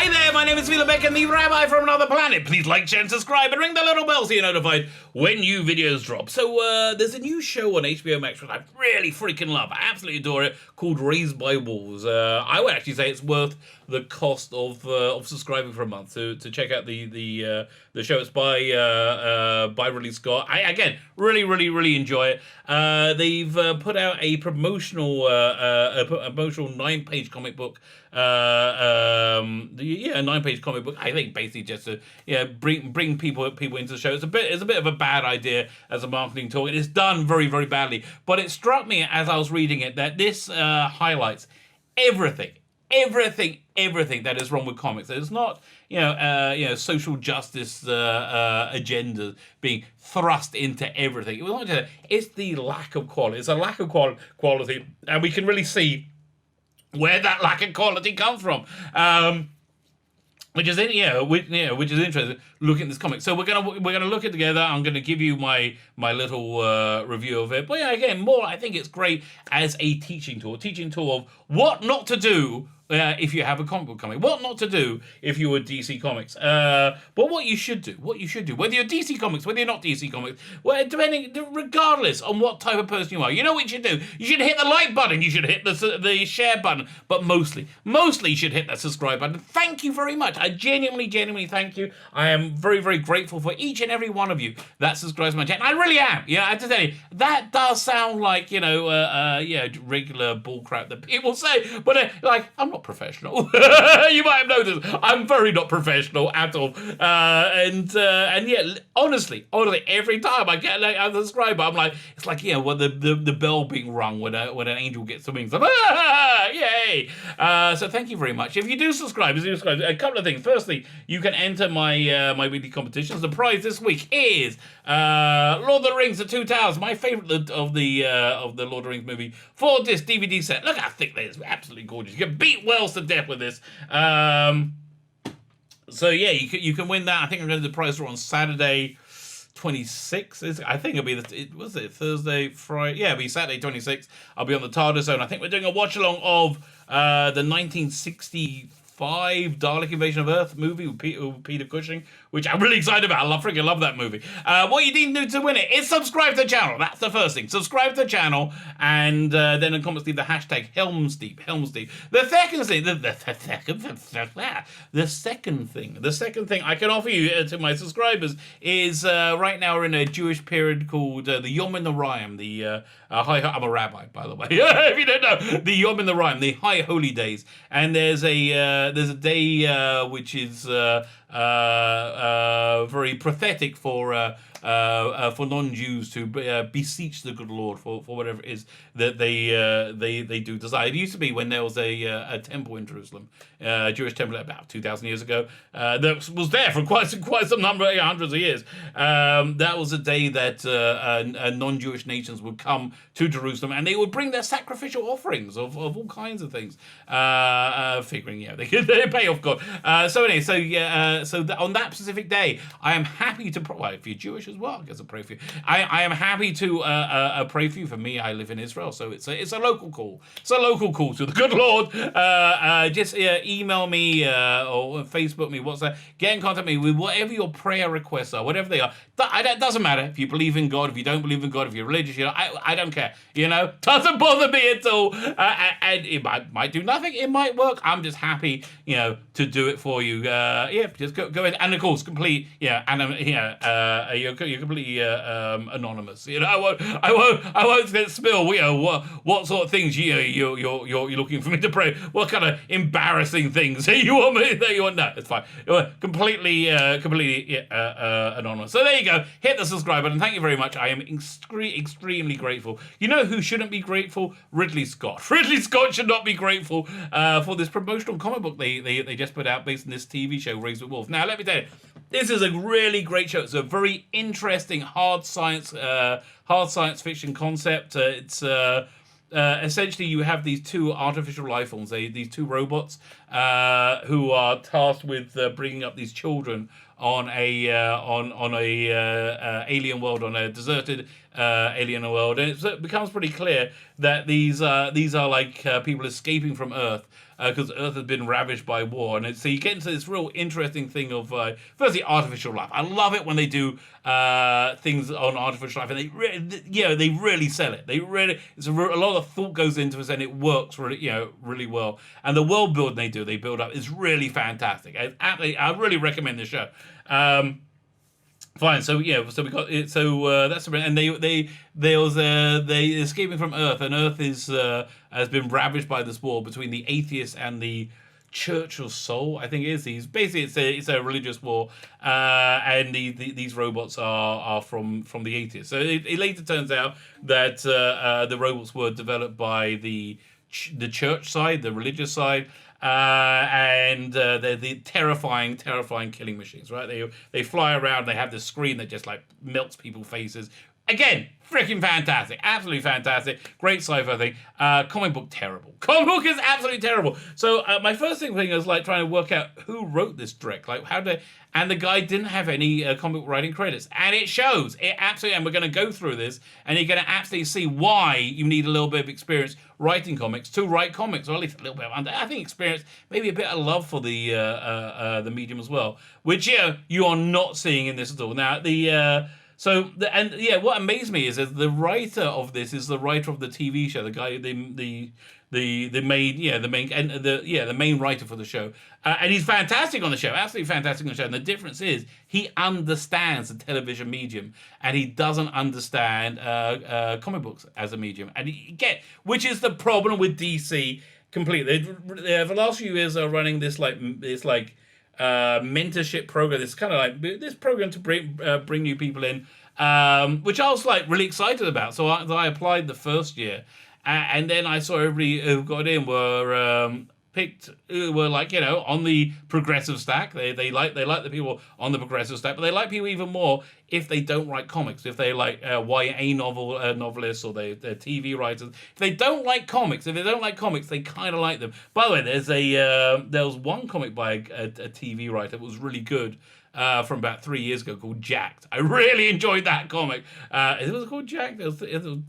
Hi there, my name is Vila Beck and the Rabbi from another planet. Please like, share and subscribe and ring the little bell so you're notified when new videos drop. So there's a new show on HBO Max which I really freaking love. I absolutely adore it, called Raised by Wolves. I would actually say it's worth the cost of subscribing for a month to check out the show. It's by Ridley Scott. I again really enjoy it. They've put out a promotional 9-page comic book. A 9-page comic book. I think basically just to bring people into the show. It's a bit of a bad idea as a marketing tool. It is done very badly. But it struck me as I was reading it that this highlights everything that is wrong with comics. It's not social justice agenda being thrust into everything. It's the lack of quality. It's a lack of quality, and we can really see where that lack of quality comes from. Which is interesting. Looking at this comic, so we're gonna look at it together. I'm gonna give you my little review of it. But yeah, again, I think it's great as a teaching tool of what not to do if you have a comic book coming, what not to do if you're DC Comics, but what you should do, whether you're DC Comics, whether you're not DC Comics, regardless on what type of person you are. You know what you should do? You should hit the like button, you should hit the share button, but mostly you should hit that subscribe button. Thank you very much. I genuinely thank you. I am very grateful for each and every one of you that subscribes to my channel. I really am. Yeah, I have to tell you, that does sound like regular bullcrap that people say, but I'm not professional. You might have noticed I'm very not professional at all. And yet, honestly, every time I get a subscriber, I'm like, it's like the bell being rung when an angel gets the wings. Yay! So thank you very much. If you do subscribe, a couple of things. Firstly, you can enter my weekly competitions. The prize this week is Lord of the Rings: The Two Towers, my favorite of the Lord of the Rings movie, 4-disc DVD set. Look how thick that is. Absolutely gorgeous. You can beat Wells to death with this. So yeah, you can win that. I think I'm going to do the prize draw on Saturday 26th. I think it'll be Thursday, Friday. Yeah, it'll be Saturday 26th. I'll be on the TARDIS Zone. I think we're doing a watch along of the 1965 Dalek Invasion of Earth movie with Peter Cushing, which I'm really excited about. I freaking love that movie. What you need to do to win it is subscribe to the channel. That's the first thing. Subscribe to the channel, and then in the comments leave the hashtag Helmsdeep. The second thing I can offer you to my subscribers is right now we're in a Jewish period called the Yom Noraim. I'm a rabbi, by the way. If you don't know, the Yom Noraim, the High Holy Days, and there's a day which is very pathetic for non-Jews to beseech the good Lord for whatever it is that they do desire. It used to be when there was a temple in Jerusalem, a Jewish temple about 2,000 years ago, that was there for quite some number, hundreds of years. That was a day that non-Jewish nations would come to Jerusalem and they would bring their sacrificial offerings of all kinds of things, figuring they could pay off God. So on that specific day, I am happy to if you're Jewish as well, I guess I'll pray for you. I am happy to pray for you. For me, I live in Israel, so it's a local call. It's a local call to the good Lord. Just email me or Facebook me, WhatsApp. Get in contact with me with whatever your prayer requests are, whatever they are. That doesn't matter if you believe in God, if you don't believe in God, if you're religious. I don't care. Doesn't bother me at all. And it might do nothing. It might work. I'm just happy, to do it for you. Just go ahead. And of course, complete. You're completely anonymous. I won't spill. What sort of things you're looking for me to pray? What kind of embarrassing things you want me? No, it's fine. Completely anonymous. So there you go. Hit the subscribe button. Thank you very much. I am extremely grateful. You know who shouldn't be grateful? Ridley Scott. Ridley Scott should not be grateful for this promotional comic book they just put out based on this TV show, Raised with Wolves. Now, let me tell you, this is a really great show. It's a very interesting hard science fiction concept. It's essentially you have these two artificial life forms, these two robots who are tasked with bringing up these children on a alien world, on a deserted alien world, and it becomes pretty clear that these are like people escaping from Earth because Earth has been ravaged by war, and so you get into this real interesting thing of firstly artificial life. I love it when they do things on artificial life, and they really sell it. They really a lot of thought goes into it, and it works really well. And the world building they build up is really fantastic. I really recommend the show. Fine, so so we got it. So that's and they escaping from Earth, and Earth has been ravaged by this war between the atheists and the Church of Soul. I think it is. It's a religious war, and these robots are from the atheists. So it later turns out that the robots were developed by the church side, the religious side. And they're the terrifying killing machines, right? They fly around. They have this screen that just like melts people's faces. Again, freaking fantastic, absolutely fantastic, great sci-fi thing. Comic book terrible. Comic book is absolutely terrible. So my first thing was like trying to work out who wrote this direct, like and the guy didn't have any comic book writing credits, and it shows. It absolutely, and we're going to go through this, and you're going to absolutely see why you need a little bit of experience writing comics to write comics, or at least a little bit of I think experience, maybe a bit of love for the medium as well, which you are not seeing in this at all. Now what amazed me is that the writer of this is the writer of the TV show, the guy, the main writer for the show, and he's fantastic on the show, absolutely fantastic on the show. And the difference is he understands the television medium, and he doesn't understand comic books as a medium, and which is the problem with DC completely. They for the last few years are running this mentorship program. This kind of like this program to bring new people in, which I was like really excited about. So I applied the first year, and then I saw everybody who got in were like on the progressive stack. They like the people on the progressive stack, but they like people even more if they don't write comics. If they like YA novelists, or they're TV writers. If they don't like comics, they kind of like them. By the way, there was one comic by a TV writer that was really good. From about 3 years ago, called Jacked. I really enjoyed that comic. It was called Jacked. It was a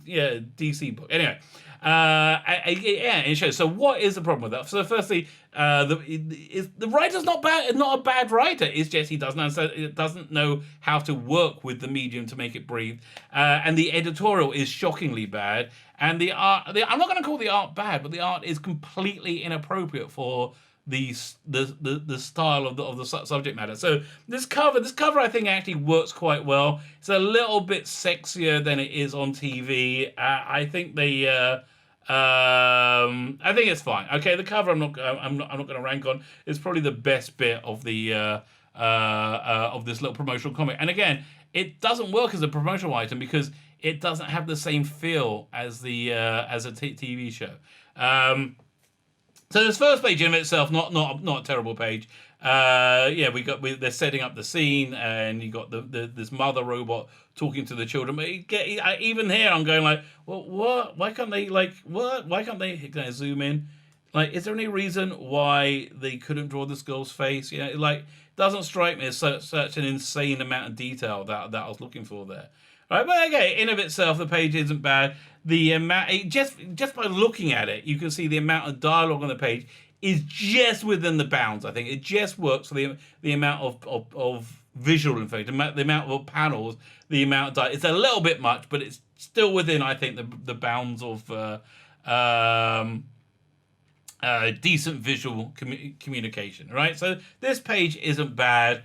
DC book. Anyway, it shows. So what is the problem with that? So firstly, the writer's not a bad writer. It's just he doesn't know how to work with the medium to make it breathe. And the editorial is shockingly bad. And the art, I'm not going to call the art bad, but the art is completely inappropriate for the style of the subject matter. So this cover I think actually works quite well. It's a little bit sexier than it is on TV. I think I think it's fine. Okay, the cover I'm not going to rank on. It's probably the best bit of the of this little promotional comic. And again, it doesn't work as a promotional item because it doesn't have the same feel as as a TV show. So this first page in itself, not a terrible page. They're setting up the scene, and you got this mother robot talking to the children. But even here, I'm going like, well, what? Why can't they Why can't they zoom in? Like, is there any reason why they couldn't draw this girl's face? Like, doesn't strike me as such an insane amount of detail that I was looking for there. Right, but okay, in of itself, the page isn't bad. The amount, just by looking at it, you can see the amount of dialogue on the page is just within the bounds. I think it just works for the amount of visual information, the amount of panels, the amount of dialogue. It's a little bit much, but it's still within, I think, the bounds of decent visual communication. Right, so this page isn't bad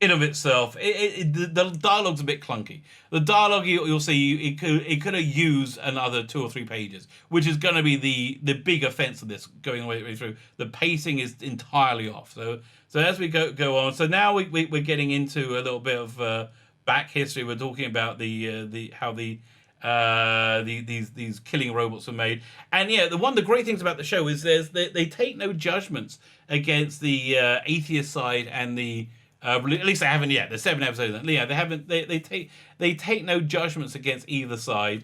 in of itself. The dialogue's a bit clunky. The dialogue, you'll see, it could have used another 2 or 3 pages, which is going to be the big offense of this going all the way through. The pacing is entirely off. So as we go on, so now we're getting into a little bit of back history. We're talking about how these killing robots were made, and the great things about the show is they take no judgments against the atheist side and the at least they haven't yet. There's 7 episodes. Yeah, they haven't. They take no judgments against either side.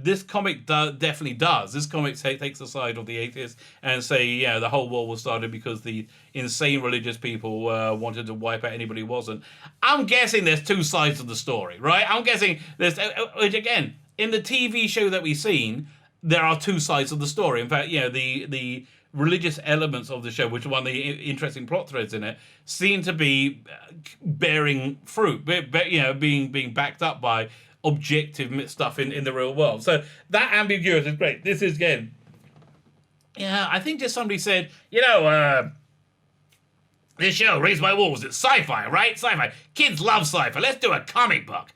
This comic definitely does. This comic takes the side of the atheists and say, yeah, the whole war was started because the insane religious people wanted to wipe out anybody who wasn't. I'm guessing there's two sides of the story, right? I'm guessing there's, which again, in the TV show that we've seen, there are two sides of the story. In fact, the religious elements of the show, which are one of the interesting plot threads in it, seem to be bearing fruit, being backed up by objective stuff in the real world. So that ambiguity is great. This is, again, I think just somebody said, this show, Raised by Wolves, it's sci-fi, right? Sci-fi. Kids love sci-fi. Let's do a comic book.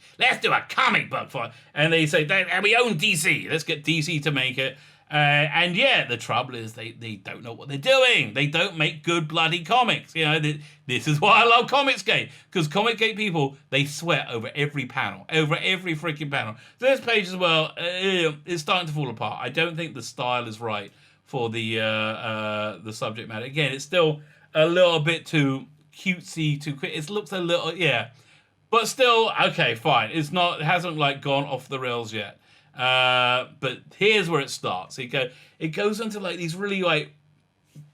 And they say, and we own DC. Let's get DC to make it. And the trouble is they don't know what they're doing. They don't make good bloody comics. This is why I love Comicsgate. Because Comicsgate people, they sweat over every panel. Over every freaking panel. So this page as well, is starting to fall apart. I don't think the style is right for the subject matter. Again, it's still a little bit too cutesy, too quick. It looks a little, but still, okay, fine. It hasn't like gone off the rails yet. But here's where it starts. It goes into like these really like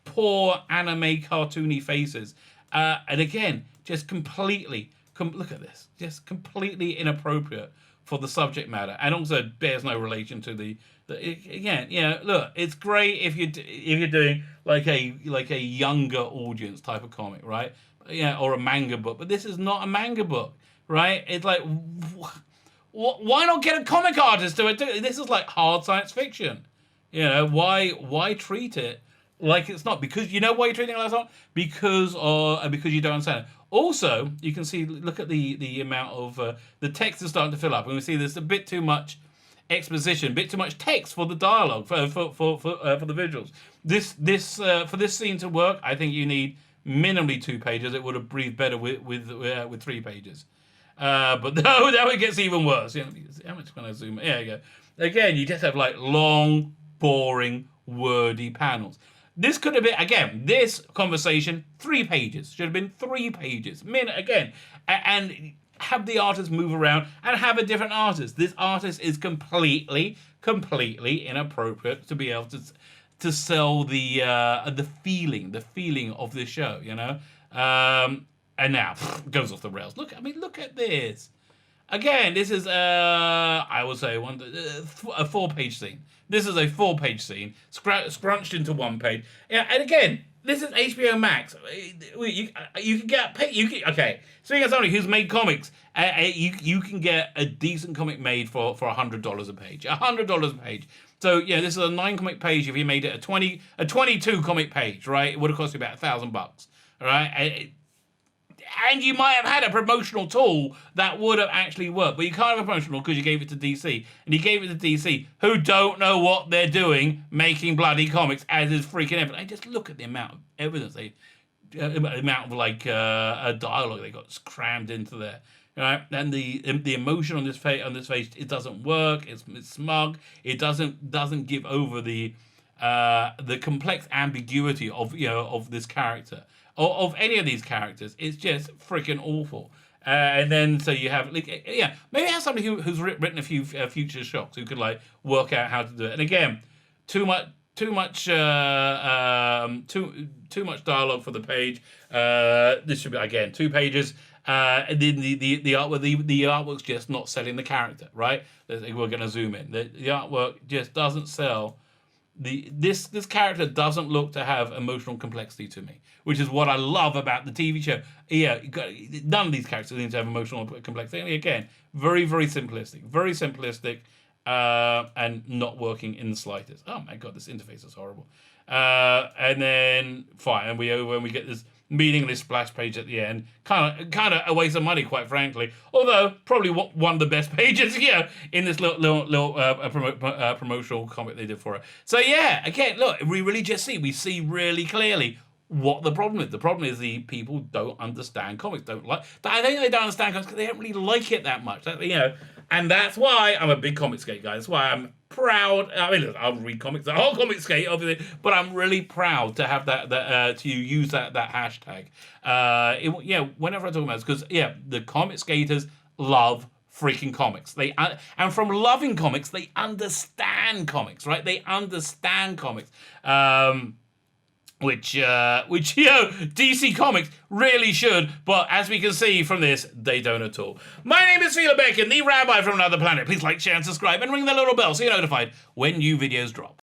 poor anime cartoony faces, and again, just completely. Look at this, just completely inappropriate for the subject matter, and also bears no relation to the again, look, it's great if you're doing like a younger audience type of comic, right? Or a manga book, but this is not a manga book, right? It's like, why not get a comic artist to it? This is like hard science fiction. Why treat it like it's not? Because you know why you're treating it like it's not? Because you don't understand it. Also, you can see, look at the amount of the text is starting to fill up, and we see there's a bit too much exposition, a bit too much text for the dialogue, for the visuals. For this scene to work, I think you need minimally 2 pages. It would have breathed better with 3 pages. But no, now it gets even worse. How much can I zoom? There you go. Again, you just have like long, boring, wordy panels. This could have been, again, this conversation, 3 pages. Should have been 3 pages. Again, and have the artist move around and have a different artist. This artist is completely inappropriate to be able to sell the feeling of this show, and now goes off the rails. Look at this. Again, this is I would say a 4-page scene. This is a 4-page scene scrunched into 1 page. And again, this is HBO Max. You can get paid. Okay, speaking of somebody who's made comics, you can get a decent comic made for $100 a page. $100 a page. So this is a 9-comic page. If you made it a 22 comic page, right, it would have cost you about $1,000. All right. And you might have had a promotional tool that would have actually worked, but you can't have a promotional because you gave it to DC, and you gave it to DC, who don't know what they're doing, making bloody comics, as is freaking evident. I just look at the amount of evidence the amount of dialogue they got crammed into there, right? And the emotion on this face, it doesn't work. It's smug. It doesn't give over the complex ambiguity of this character. Of any of these characters. It's just freaking awful. And then so you have maybe have somebody who's written a few Future Shocks who could like work out how to do it. And again, too much dialogue for the page. This should be again 2 pages. The artwork's just not selling the character, right? We're gonna zoom in. The artwork just doesn't sell. This character doesn't look to have emotional complexity to me, which is what I love about the TV show. None of these characters seem to have emotional complexity. And again, very, very simplistic, and not working in the slightest. Oh my god, this interface is horrible. And then fine, and we get this meaningless splash page at the end. Kind of a waste of money, quite frankly. Although probably one of the best pages, in this little promotional comic they did for it. So again, look, we see really clearly what the problem is. The problem is the people don't understand comics. I think they don't understand comics because they don't really like it that much. And that's why I'm a big Comicsgate guy. That's why I'm proud. I mean, look, I'll read comics, the whole Comicsgate, obviously, but I'm really proud to have that to use that hashtag. Whenever I talk about it, because the Comicsgaters love freaking comics. And from loving comics, they understand comics, right? They understand comics. Which DC Comics really should, but as we can see from this, they don't at all. My name is Phila Bacon, the Rabbi from another planet. Please like, share, and subscribe, and ring the little bell so you're notified when new videos drop.